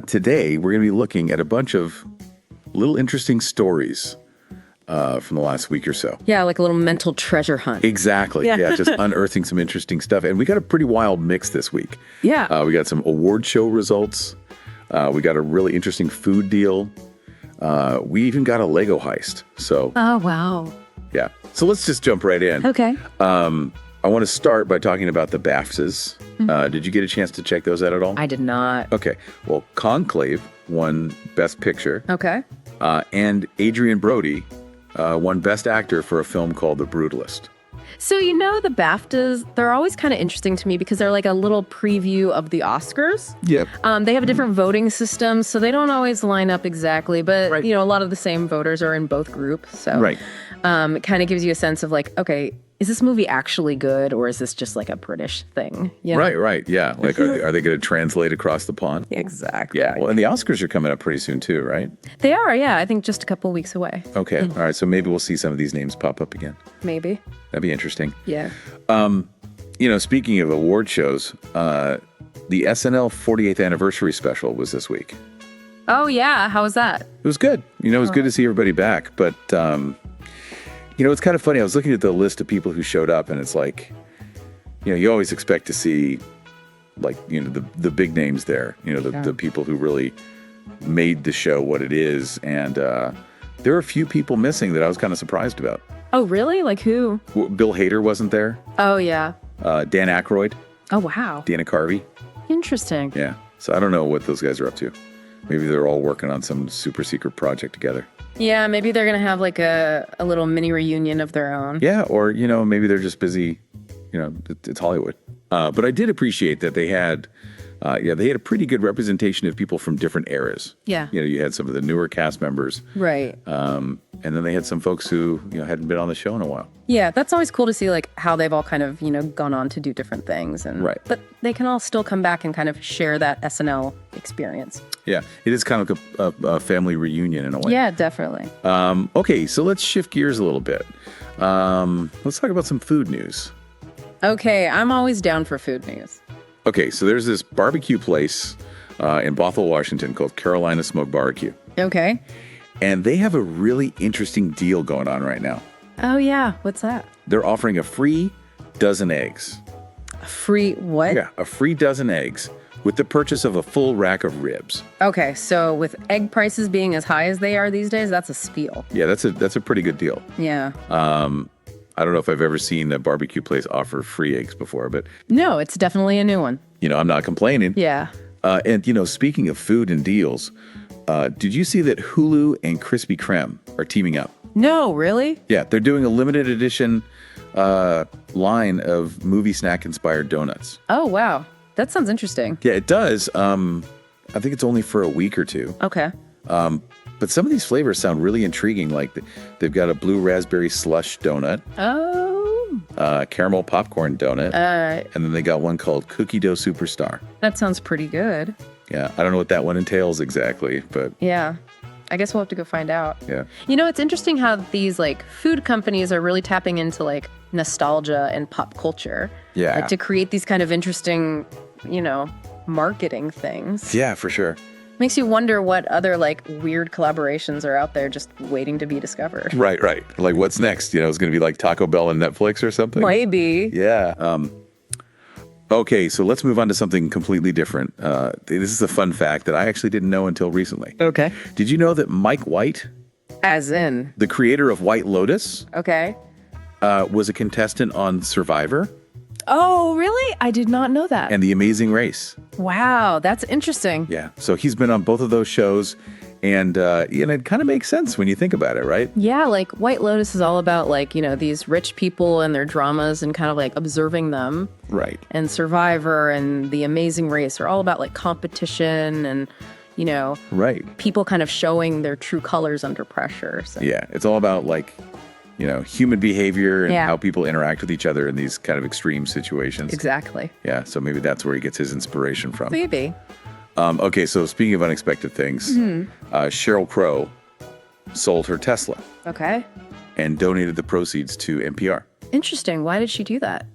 today we're going to be looking at a bunch of little interesting stories from the last week or so. Yeah, like a little mental treasure hunt. Exactly. Yeah, just unearthing some interesting stuff. And we got a pretty wild mix this week. Yeah. We got some award show results. We got a really interesting food deal. We even got a Lego heist. So, Oh, wow. yeah. So let's just jump right in. Okay. I want to start by talking about the BAFTAs. Did you get a chance to check those out at all? I did not. Okay. Well, Conclave won Best Picture. Okay. And Adrian Brody won Best Actor for a film called The Brutalist. So, the BAFTAs, they're always kind of interesting to me because they're like a little preview of the Oscars. Yep. They have a different voting system, so they don't always line up exactly. But, Right. a lot of the same voters are in both groups. So Right. It kind of gives you a sense of like, okay, is this movie actually good or is this just like a British thing? You know? Right. Yeah. Like, are they going to translate across the pond? Exactly. Yeah. Well, and the Oscars are coming up pretty soon too, right? They are, yeah. I think just a couple weeks away. Okay. All right. So maybe we'll see some of these names pop up again. Maybe. That'd be interesting. Yeah. Speaking of award shows, the SNL 48th anniversary special was this week. Oh, yeah. How was that? It was good. It was good to see everybody back. But, it's kind of funny. I was looking at the list of people who showed up, and it's like, you always expect to see, like, the big names there, the people who really made the show what it is. And there are a few people missing that I was kind of surprised about. Oh, really? Like who? Bill Hader wasn't there. Oh, yeah. Dan Aykroyd, Oh, wow. Dana Carvey. Interesting. Yeah. So I don't know what those guys are up to. Maybe they're all working on some super secret project together. Yeah, maybe they're going to have like a little mini reunion of their own. Yeah, or, maybe they're just busy. It's Hollywood. But I did appreciate that they had a pretty good representation of people from different eras. Yeah. You had some of the newer cast members. Right. And then they had some folks who, hadn't been on the show in a while. Yeah, that's always cool to see like how they've all kind of, gone on to do different things. And Right. But they can all still come back and kind of share that SNL experience. Yeah, it is kind of like a family reunion in a way. Yeah, definitely. Okay, so let's shift gears a little bit. Let's talk about some food news. Okay, I'm always down for food news. Okay, so there's this barbecue place in Bothell, Washington called Carolina Smoke Barbecue. Okay. And they have a really interesting deal going on right now. Oh, yeah. What's that? They're offering a free dozen eggs. A free what? Yeah, a free dozen eggs with the purchase of a full rack of ribs. Okay, so with egg prices being as high as they are these days, that's a steal. Yeah, that's a pretty good deal. Yeah. I don't know if I've ever seen a barbecue place offer free eggs before, but No, it's definitely a new one. I'm not complaining. Yeah. And speaking of food and deals, did you see that Hulu and Krispy Kreme are teaming up? No, really? Yeah, they're doing a limited edition line of movie snack inspired donuts. Oh, wow. That sounds interesting. Yeah, it does. I think it's only for a week or two. Okay. But some of these flavors sound really intriguing. Like they've got a blue raspberry slush donut, caramel popcorn donut, and then they got one called Cookie Dough Superstar. That sounds pretty good. Yeah, I don't know what that one entails exactly, but Yeah. I guess we'll have to go find out. yeah. It's interesting how these like food companies are really tapping into like nostalgia and pop culture. Yeah. To create these kind of interesting, marketing things. Yeah, for sure. Makes you wonder what other like weird collaborations are out there just waiting to be discovered. Right. Like what's next? It's going to be like Taco Bell and Netflix or something? Maybe. Yeah. Okay, so let's move on to something completely different. This is a fun fact that I actually didn't know until recently. Okay. Did you know that Mike White, As in. the creator of White Lotus, Okay. was a contestant on Survivor Oh, really? I did not know that. and The Amazing Race? Wow, that's interesting. Yeah, so he's been on both of those shows, and it kind of makes sense when you think about it, right? Yeah, like White Lotus is all about like, these rich people and their dramas and kind of like observing them. Right. And Survivor and The Amazing Race are all about like competition and, Right. people kind of showing their true colors under pressure. So. Yeah, it's all about like, human behavior and Yeah. how people interact with each other in these kind of extreme situations. Exactly. Yeah, so maybe that's where he gets his inspiration from. Maybe. Okay, so speaking of unexpected things, Sheryl Crow sold her Tesla Okay. and donated the proceeds to NPR. Interesting. Why did she do that?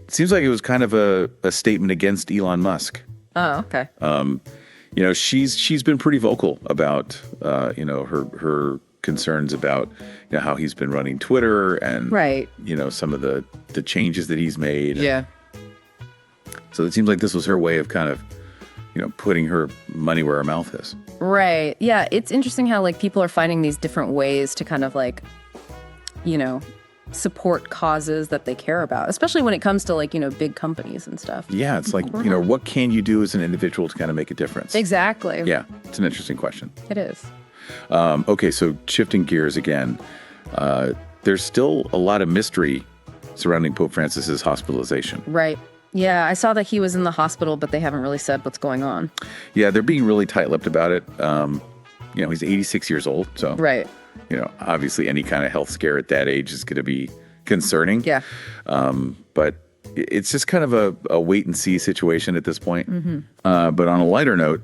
It seems like it was kind of a statement against Elon Musk. Oh, okay. you know, she's been pretty vocal about, you know, her concerns about, you know, how he's been running Twitter and, Right. you know, some of the changes that he's made. Yeah. So it seems like this was her way of kind of, you know, putting her money where her mouth is. Right. Yeah. It's interesting how like people are finding these different ways to kind of like, you know, support causes that they care about, especially when it comes to like, you know, big companies and stuff. Yeah, it's like, you know, what can you do as an individual to kind of make a difference? Exactly. Yeah, it's an interesting question. It is. Okay, so shifting gears again, there's still a lot of mystery surrounding Pope Francis's hospitalization. Right. Yeah, I saw that he was in the hospital, but they haven't really said what's going on. Yeah, they're being really tight-lipped about it. You know, he's 86 years old, so Right. you know, obviously any kind of health scare at that age is going to be concerning. Yeah. But it's just kind of a wait and see situation at this point. But on a lighter note,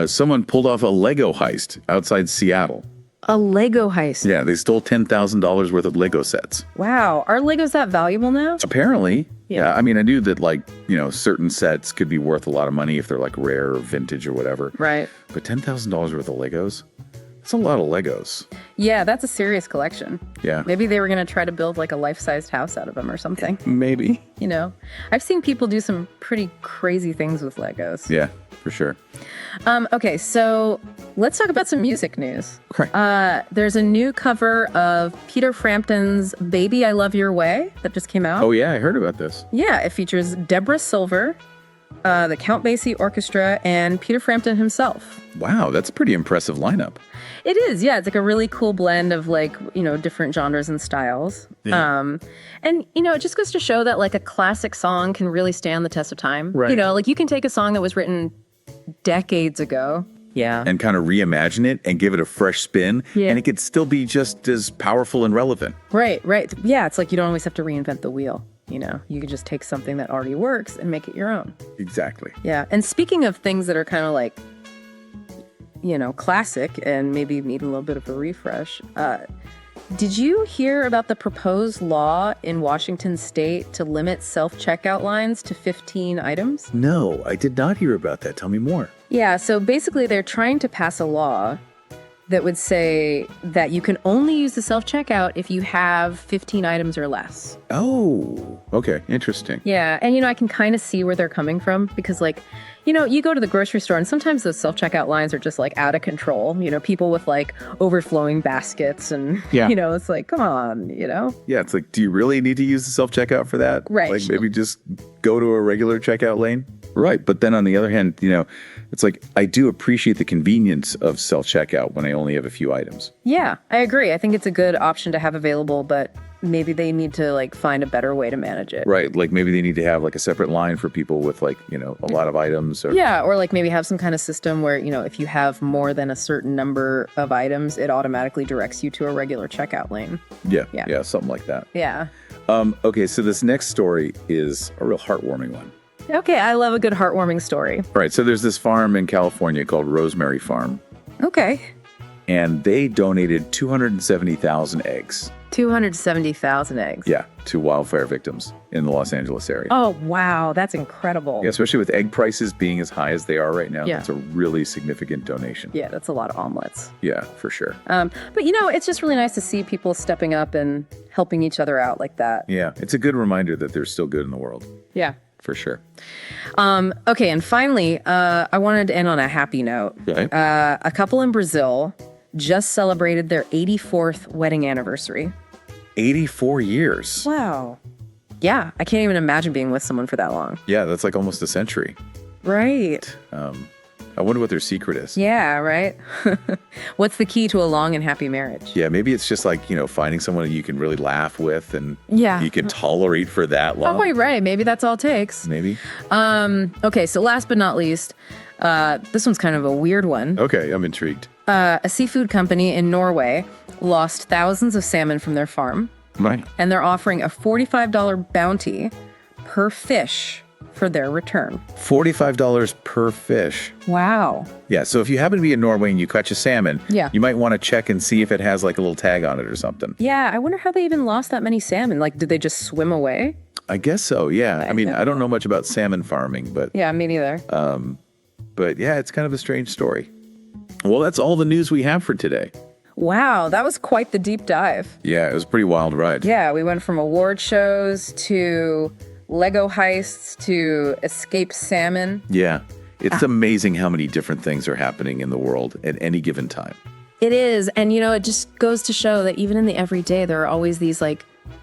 someone pulled off a Lego heist outside Seattle. A Lego heist. Yeah, they stole $10,000 worth of Lego sets. Wow. Are Legos that valuable now? Apparently. Yeah. I mean, I knew that, like, you know, certain sets could be worth a lot of money if they're like rare or vintage or whatever. Right. But $10,000 worth of Legos? That's a lot of Legos. Yeah, that's a serious collection. Yeah. Maybe they were going to try to build like a life-sized house out of them or something. Maybe. You know, I've seen people do some pretty crazy things with Legos. Yeah, for sure. Okay, so let's talk about some music news. Okay. There's a new cover of Peter Frampton's Baby, I Love Your Way that just came out. Oh, yeah, I heard about this. Yeah, it features Deborah Silver, the Count Basie Orchestra, and Peter Frampton himself. Wow, that's a pretty impressive lineup. It is, yeah. It's like a really cool blend of like, you know, different genres and styles. Yeah. And, you know, it just goes to show that like a classic song can really stand the test of time. Right. You know, like you can take a song that was written decades ago. Yeah. And kind of reimagine it and give it a fresh spin. Yeah. And it could still be just as powerful and relevant. Right. Yeah, it's like you don't always have to reinvent the wheel. You know, you can just take something that already works and make it your own. Exactly. Yeah. And speaking of things that are kind of like, you know, classic and maybe need a little bit of a refresh, did you hear about the proposed law in Washington state to limit self-checkout lines to 15 items? No, I did not hear about that. Tell me more. Yeah, so basically they're trying to pass a law that would say that you can only use the self-checkout if you have 15 items or less. Oh, okay. Interesting. Yeah, and you know, I can kind of see where they're coming from because like, you know, you go to the grocery store and sometimes those self-checkout lines are just like out of control. You know, people with like overflowing baskets and, Yeah. you know, it's like, come on, you know? Yeah, it's like, do you really need to use the self-checkout for that? Right. Like maybe just go to a regular checkout lane? Right. But then on the other hand, you know, it's like I do appreciate the convenience of self-checkout when I only have a few items. Yeah, I agree. I think it's a good option to have available, but maybe they need to like find a better way to manage it. Right. Like maybe they need to have like a separate line for people with like, you know, a lot of items. Or Yeah, or like maybe have some kind of system where, you know, if you have more than a certain number of items, it automatically directs you to a regular checkout lane. Yeah, something like that. Yeah. Okay, so this next story is a real heartwarming one. Okay, I love a good heartwarming story. Right. So there's this farm in California called Rosemary Farm, Okay. and they donated 270,000 eggs. 270,000 eggs. Yeah, to wildfire victims in the Los Angeles area. Oh, wow. That's incredible. Yeah, especially with egg prices being as high as they are right now. Yeah. That's a really significant donation. Yeah, that's a lot of omelets. Yeah, for sure. But, you know, it's just really nice to see people stepping up and helping each other out like that. Yeah, it's a good reminder that there's still good in the world. Yeah. For sure. Okay, and finally, I wanted to end on a happy note. Okay. A couple in Brazil just celebrated their 84th wedding anniversary. 84 years. Wow. Yeah, I can't even imagine being with someone for that long. Yeah, that's like almost a century. Right. I wonder what their secret is. Yeah, right? What's the key to a long and happy marriage? Yeah, maybe it's just like, you know, finding someone that you can really laugh with and Yeah. you can tolerate for that long. Oh, you're right. Maybe that's all it takes. Maybe. Okay, so last but not least, this one's kind of a weird one. Okay, I'm intrigued. A seafood company in Norway lost thousands of salmon from their farm, Right. and they're offering a $45 bounty per fish for their return. $45 per fish. Wow. Yeah, so if you happen to be in Norway and you catch a salmon, Yeah. you might want to check and see if it has like a little tag on it or something. Yeah, I wonder how they even lost that many salmon. Like, did they just swim away? I guess so, yeah. I mean, Yeah. I don't know much about salmon farming, but Yeah, me neither. But yeah, it's kind of a strange story. Well, that's all the news we have for today. Wow, that was quite the deep dive. Yeah, it was a pretty wild ride. Yeah, we went from award shows to Lego heists to escape salmon. Yeah. It's amazing how many different things are happening in the world at any given time. It is. And, it just goes to show that even in the everyday, there are always these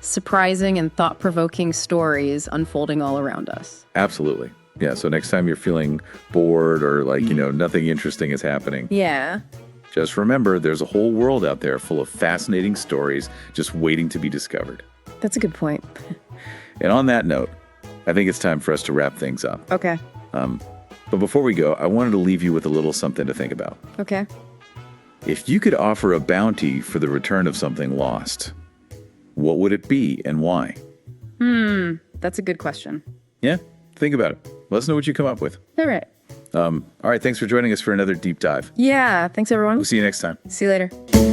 surprising and thought-provoking stories unfolding all around us. Absolutely. Yeah. So next time you're feeling bored or nothing interesting is happening. Yeah. Just remember, there's a whole world out there full of fascinating stories just waiting to be discovered. That's a good point. And on that note, I think it's time for us to wrap things up. Okay. But before we go, I wanted to leave you with a little something to think about. Okay. If you could offer a bounty for the return of something lost, what would it be and why? That's a good question. Yeah, think about it. Let us know what you come up with. All right. All right, thanks for joining us for another deep dive. Yeah. Thanks, everyone. We'll see you next time. See you later.